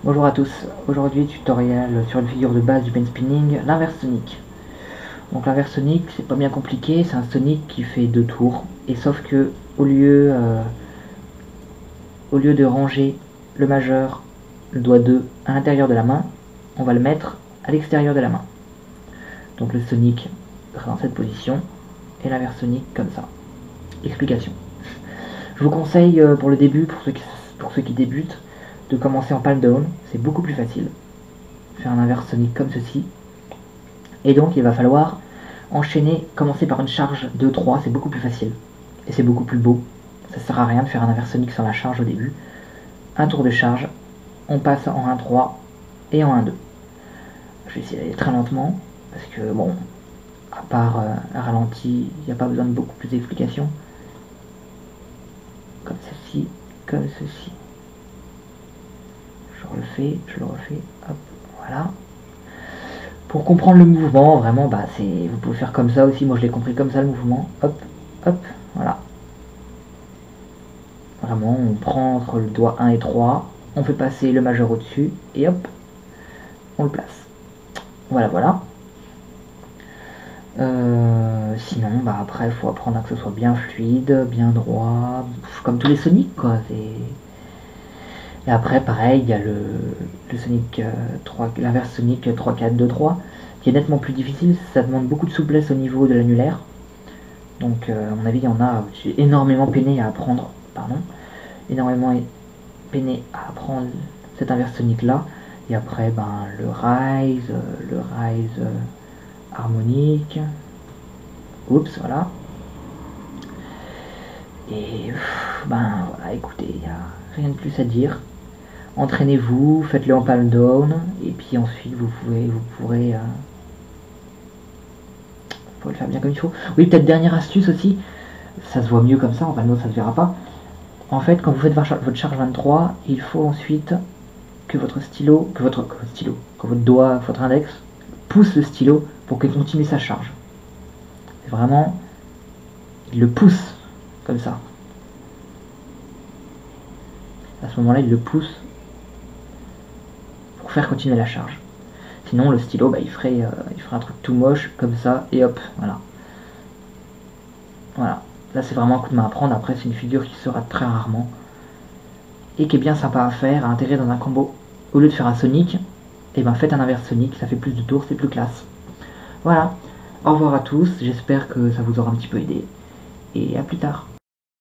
Bonjour à tous, aujourd'hui tutoriel sur une figure de base du pen spinning, l'inverse Sonic. Donc l'inverse Sonic, c'est pas bien compliqué, c'est un Sonic qui fait 2 tours, et sauf que au lieu de ranger le majeur, le doigt 2 à l'intérieur de la main, on va le mettre à l'extérieur de la main. Donc le Sonic sera dans cette position, et l'inverse Sonic comme ça. Explication. Je vous conseille pour le début, pour ceux qui débutent, de commencer en palm down, c'est beaucoup plus facile. Faire un inverse Sonic comme ceci. Et donc il va falloir enchaîner, commencer par une charge 2-3, c'est beaucoup plus facile. Et c'est beaucoup plus beau. Ça sert à rien de faire un inverse Sonic sans la charge au début. Un tour de charge, on passe en 1-3 et en 1-2. Je vais essayer d'aller très lentement, parce que bon, à part un ralenti, il n'y a pas besoin de beaucoup plus d'explications. Comme ceci, comme ceci. Je le refais, hop, voilà. Pour comprendre le mouvement, vraiment, vous pouvez faire comme ça aussi. Moi, je l'ai compris comme ça le mouvement. Hop, hop, voilà. Vraiment, on prend entre le doigt 1 et 3, on fait passer le majeur au-dessus et hop, on le place. Voilà, voilà. Sinon, après, il faut apprendre à que ce soit bien fluide, bien droit, comme tous les Sonic, quoi. Et après, pareil, il y a le Sonic 3, l'inverse Sonic 3-4-2-3, qui est nettement plus difficile. Ça demande beaucoup de souplesse au niveau de l'annulaire. Donc, à mon avis, il y en a, j'ai énormément peiné à apprendre, énormément peiné à apprendre cet inverse Sonic là. Et après, le Rise harmonique. Oups, voilà. Et voilà, écoutez, il n'y a rien de plus à dire. Entraînez-vous, faites-le en palm down, et puis ensuite vous pourrez le faire bien comme il faut. Oui, peut-être dernière astuce aussi, ça se voit mieux comme ça, en palm down ça ne se verra pas. En fait, quand vous faites votre charge 23, il faut ensuite que votre doigt, votre index, pousse le stylo pour qu'il continue sa charge. C'est vraiment, il le pousse comme ça. À ce moment-là, il le pousse pour faire continuer la charge. Sinon, le stylo, il ferait un truc tout moche comme ça et hop, voilà. Voilà. Là, c'est vraiment un coup de main à prendre. Après, c'est une figure qui se rate très rarement et qui est bien sympa à faire, à intégrer dans un combo. Au lieu de faire un Sonic, faites un inverse Sonic, ça fait plus de tours, c'est plus classe. Voilà. Au revoir à tous, j'espère que ça vous aura un petit peu aidé et à plus tard.